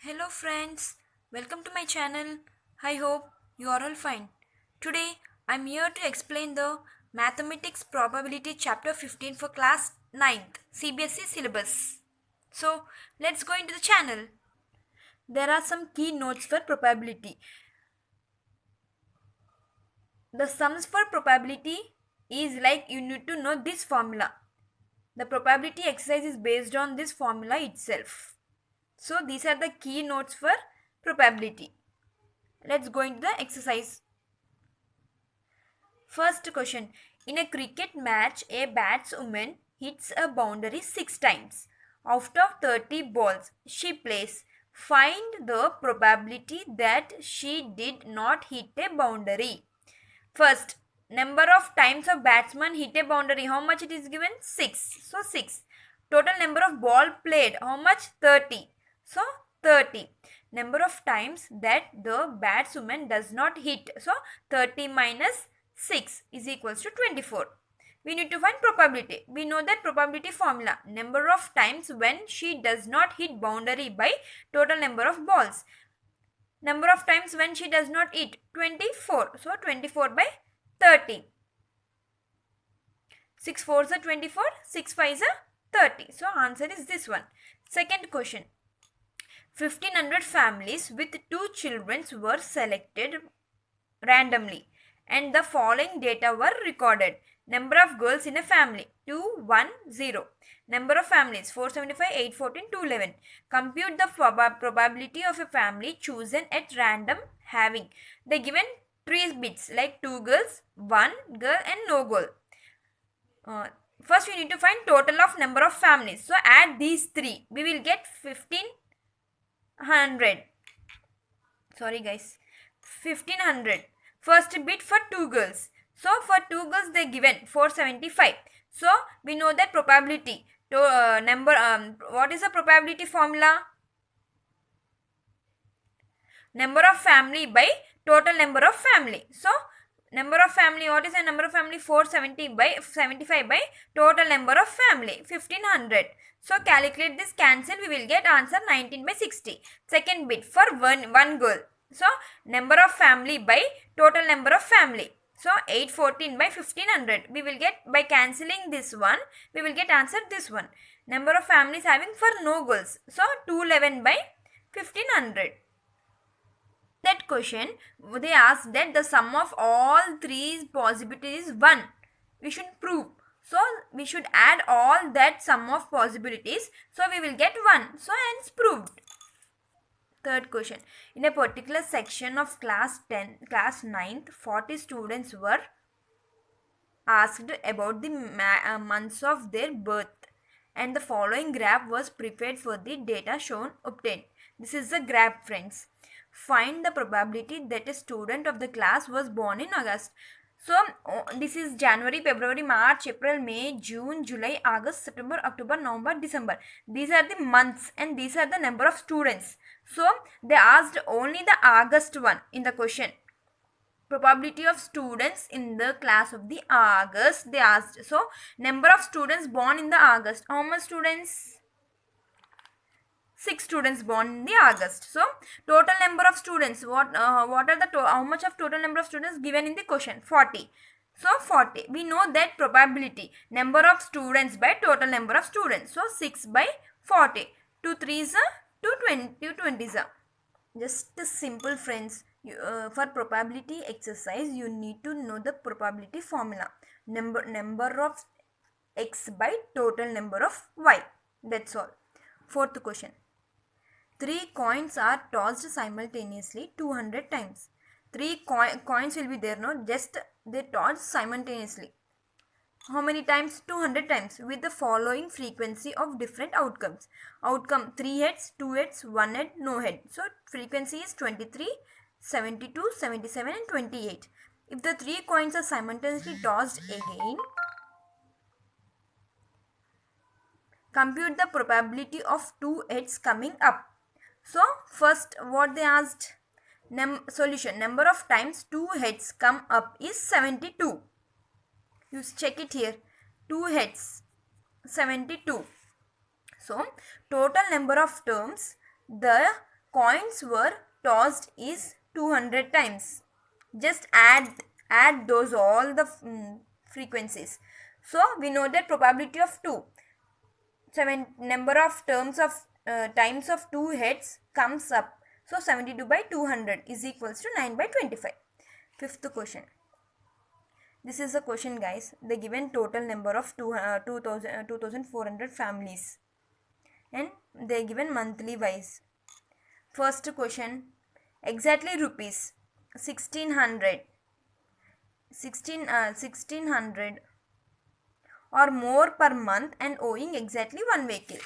Hello friends, welcome to my channel. I hope you are all fine. Today I am here to explain the Mathematics Probability Chapter 15 for class 9th CBSE syllabus. So let's go into the channel. There are some key notes for probability. The sums for probability is like you need to know this formula. The probability exercise is based on this formula itself. So these are the key notes for probability. Let's go into the exercise. First question. In a cricket match, a batswoman hits a boundary 6 times. Out of 30 balls she plays, find the probability that she did not hit a boundary. First, number of times a batsman hit a boundary. How much it is given? 6. So 6. Total number of ball played. How much? 30. So 30. Number of times that the batswoman does not hit. So 30 minus 6 is equals to 24. We need to find probability. We know that probability formula. Number of times when she does not hit boundary by total number of balls. Number of times when she does not hit 24. So 24 by 30. 6 4s are 24. 6 5s are 30. So answer is this one. Second question. 1500 families with 2 children were selected randomly and the following data were recorded. Number of girls in a family 210. Number of families 475, 814, 211. Compute the probability of a family chosen at random having the given 3 bits like 2 girls, 1 girl and no girl. First we need to find total of number of families. So add these 3. We will get 1500. Sorry guys. 1500. First bit for 2 girls. So for 2 girls they given 475. So we know that probability to what is the probability formula? Number of family by total number of family. So number of family, what is the number of family? 470 by 75 by total number of family 1500. So calculate this, cancel, we will get answer 19 by 60. Second bit for one girl. So number of family by total number of family. So 814 by 1500. We will get, by cancelling this one, we will get answer this one. Number of families having for no girls. So 211 by 1500. That question, they asked that the sum of all 3 possibilities is 1. We should prove. So we should add all that sum of possibilities. So we will get 1. So hence proved. Third question. In a particular section of class 9th, 40 students were asked about the months of their birth and the following graph was prepared for the data shown obtained. This is the graph, friends. Find the probability that a student of the class was born in August. So this is January, February, March, April, May, June, July, August, September, October, November, December. These are the months and these are the number of students. So they asked only the August one in the question. Probability of students in the class of the August they asked. So number of students born in the August. How much students? 6 students born in the August. So total number of students, what are the how much of total number of students given in the question? 40. So 40. We know that probability number of students by total number of students. So 6 by 40. 2 3s are 2 20s are. Just simple, friends. For probability exercise you need to know the probability formula. Number of x by total number of y. That's all. Fourth question. 3 coins are tossed simultaneously 200 times. 3 coins will be there, no? Just they tossed simultaneously. How many times? 200 times with the following frequency of different outcomes. Outcome 3 heads, 2 heads, 1 head, no head. So frequency is 23, 72, 77 and 28. If the 3 coins are simultaneously tossed again, compute the probability of 2 heads coming up. So first what they asked, solution, number of times 2 heads come up is 72. You check it here, 2 heads 72. So total number of terms the coins were tossed is 200 times. Just add those all the frequencies. So we know that probability of 2. Number of terms of times of 2 heads comes up. So 72 by 200 is equals to 9 by 25. Fifth question. This is a question, guys. They given total number of 2400 families and they given monthly wise. First question, exactly rupees 1600 or more per month and owing exactly one vehicle.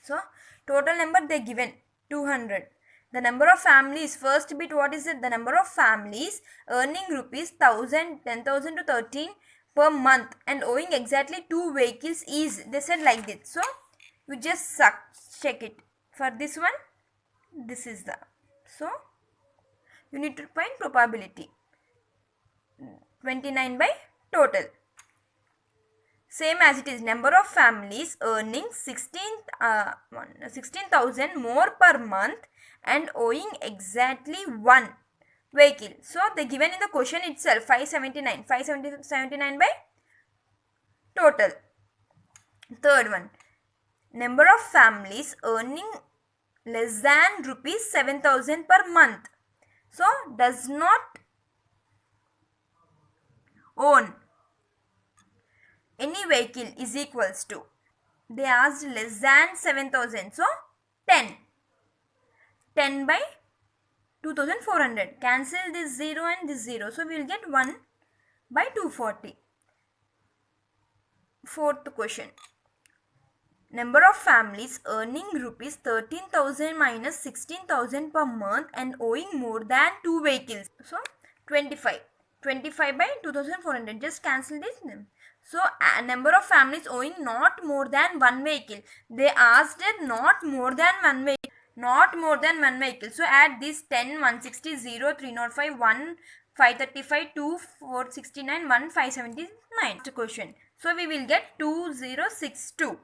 So total number they given 200. The number of families, first bit, what is it? The number of families earning rupees 1000, 10,000 to 13 per month and owing exactly 2 vehicles is, they said like this. So you just check it. For this one, this is the, so you need to find probability. 29 by total. Same as it is, number of families earning 16,000 more per month and owing exactly one vehicle. So they given in the question itself 579 by total. Third one, number of families earning less than rupees 7,000 per month. So does not own any vehicle is equals to, they asked less than 7,000, so 10 by 2400, cancel this 0 and this 0, so we will get 1 by 240. Fourth question, number of families earning rupees 13,000 minus 16,000 per month and owing more than 2 vehicles, so 25 by 2400, just cancel this. So a number of families owing not more than one vehicle, they asked it not more than one vehicle, so add this 10, 160, 0, 305, 1, 535, 2, 469, 1, 579. Question, so we will get 2062.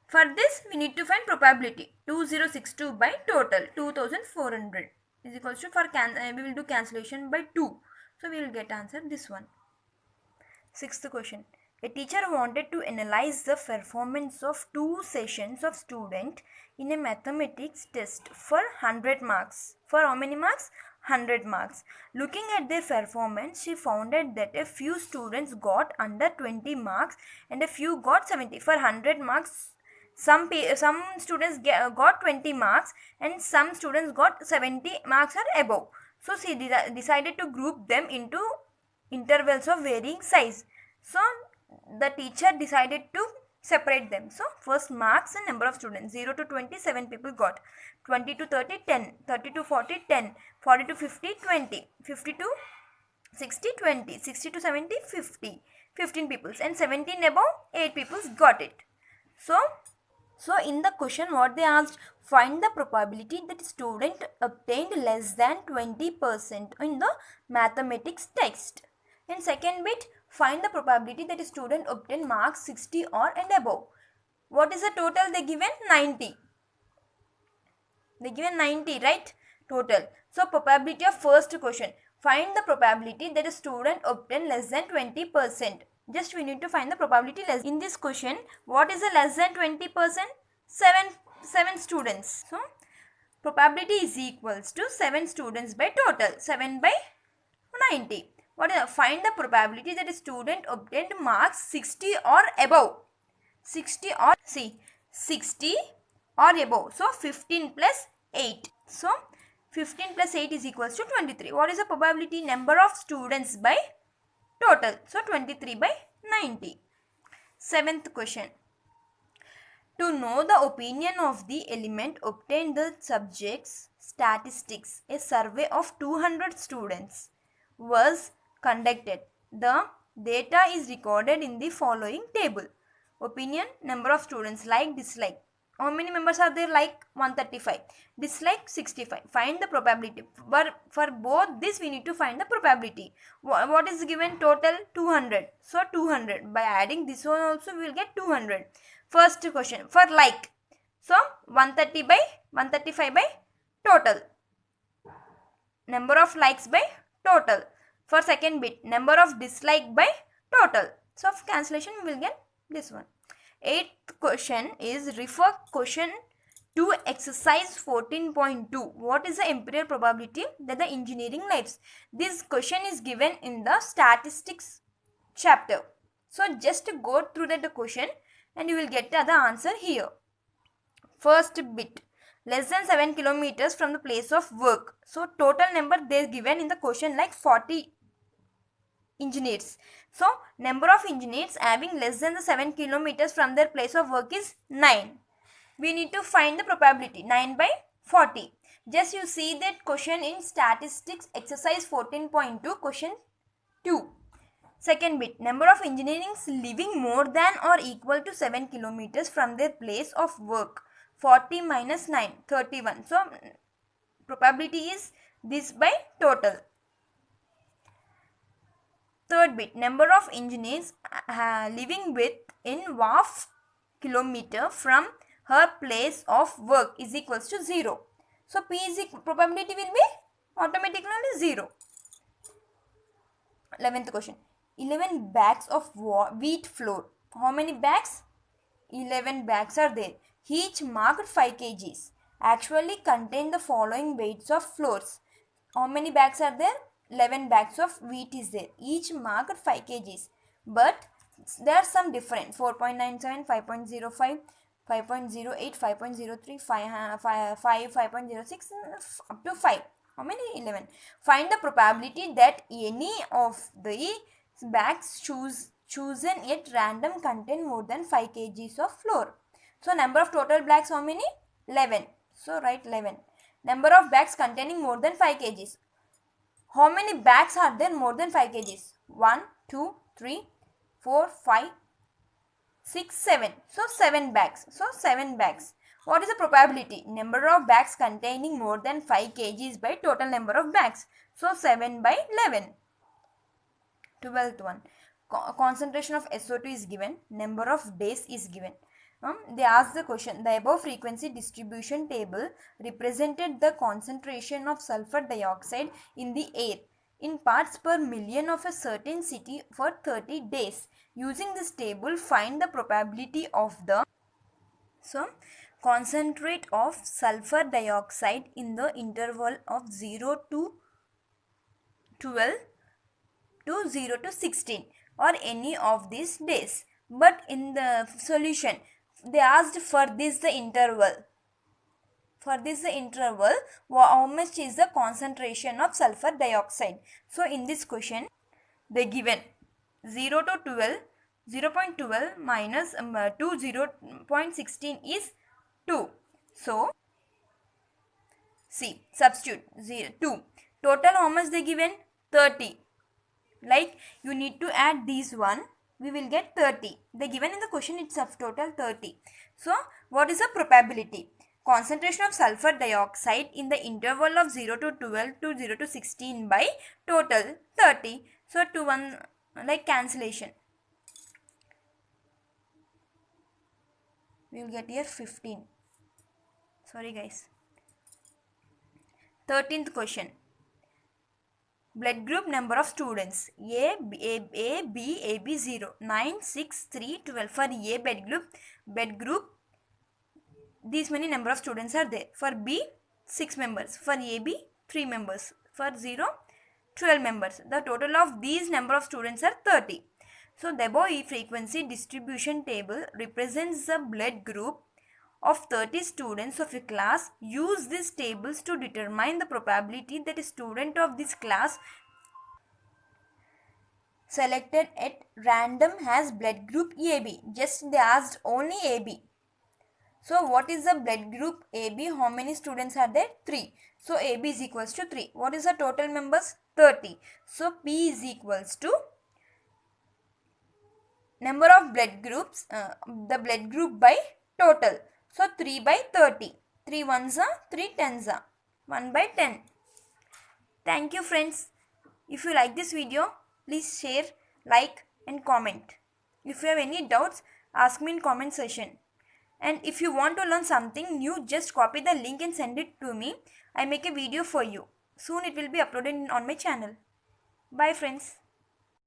For this we need to find probability. 2062 by total 2400 is equals to, for we will do cancellation by 2, so we will get answer this one. Sixth question, a teacher wanted to analyze the performance of 2 sessions of student in a mathematics test for 100 marks. For how many marks? 100 marks. Looking at their performance, she found that a few students got under 20 marks and a few got 70. For 100 marks, some students got 20 marks and some students got 70 marks or above. So she decided to group them into intervals of varying size. So the teacher decided to separate them. So first, marks and number of students, 0 to 20, 7 people got, 20 to 30, 10, 30 to 40, 10, 40 to 50, 20, 50 to 60, 20, 60 to 70, 50, 15 people, and 17 above 8 people got it. So in the question what they asked, find the probability that student obtained less than 20% in the mathematics text. In second bit, find the probability that a student obtained marks 60 or and above. What is the total they given? 90. They given 90, right? Total. So probability of first question. Find the probability that a student obtained less than 20%. Just we need to find the probability less. In this question, what is the less than 20%? 7 students. So probability is equals to 7 students by total. 7 by 90. What is find the probability that a student obtained marks 60 or above. 60 or above. So 15 plus 8. So 15 plus 8 is equals to 23. What is the probability? Number of students by total. So 23 by 90. Seventh question. To know the opinion of the element, obtain the subject's statistics. A survey of 200 students was conducted. The data is recorded in the following table. Opinion, number of students, like, dislike. How many members are there? Like 135. Dislike 65. Find the probability. But for both this we need to find the probability. What is given? Total 200. So 200. By adding this one also we will get 200. First question. For like. So 130 by 135 by total. Number of likes by total. For second bit, number of dislike by total. So of cancellation we will get this one. Eighth question is refer question to exercise 14.2. What is the empirical probability that the engineering lives? This question is given in the statistics chapter. So just go through the question and you will get the answer here. First bit, less than 7 kilometers from the place of work. So total number they given in the question like 40 engineers. So number of engineers having less than the 7 kilometers from their place of work is 9. We need to find the probability 9 by 40. Just you see that question in statistics exercise 14.2 question 2. Second bit, number of engineers living more than or equal to 7 kilometers from their place of work. 40 minus 9, 31. So probability is this by total. Third bit, number of engineers living within half kilometer from her place of work is equals to 0. So P is probability will be automatically 0. 11th question, 11 bags of wheat flour. How many bags? 11 bags are there. Each marked 5 kgs. Actually contain the following weights of flours. How many bags are there? 11 bags of wheat is there. Each marked 5 kgs. But there are some different. 4.97, 5.05, 5.08, 5.03, 5.06 up to 5. How many? 11. Find the probability that any of the bags chosen at random contain more than 5 kgs of flour. So number of total bags how many? 11. So write 11. Number of bags containing more than 5 kgs. How many bags are there more than 5 kgs? 1, 2, 3, 4, 5, 6, 7. So 7 bags. So 7 bags. What is the probability? Number of bags containing more than 5 kgs by total number of bags. So 7 by 11. 12th one. Concentration of SO2 is given. Number of days is given. They asked the question, the above frequency distribution table represented the concentration of sulfur dioxide in the air in parts per million of a certain city for 30 days. Using this table, find the probability of the concentrate of sulfur dioxide in the interval of 0 to 12 to 0 to 16 or any of these days. But in the solution, they asked for this the interval. For this the interval, how much is the concentration of sulfur dioxide? So in this question, they given 0 to 12, 0.12 minus 2, 0.16 is 2. So, see, substitute 2. Total how much they given? 30. Like you need to add these one. We will get 30. They given in the question itself total 30. So what is the probability? Concentration of sulfur dioxide in the interval of 0 to 12 to 0 to 16 by total 30. So 2 1 like cancellation. We will get here 15. Sorry guys. 13th question. Blood group number of students A, B, 0, 9, 6, 3, 12. For A blood group, these many number of students are there. For B, 6 members. For AB, 3 members. For 0, 12 members. The total of these number of students are 30. So the above frequency distribution table represents the blood group of 30 students of a class. Use these tables to determine the probability that a student of this class selected at random has blood group AB. Just they asked only AB. So what is the blood group AB? How many students are there? 3. So AB is equals to 3. What is the total members? 30. So P is equals to number of blood groups, the blood group by total. So 3 by 30. 3 ones are 3 tens are 1 by 10. Thank you friends. If you like this video, please share, like and comment. If you have any doubts, ask me in comment section. And if you want to learn something new, just copy the link and send it to me. I make a video for you. Soon it will be uploaded on my channel. Bye friends.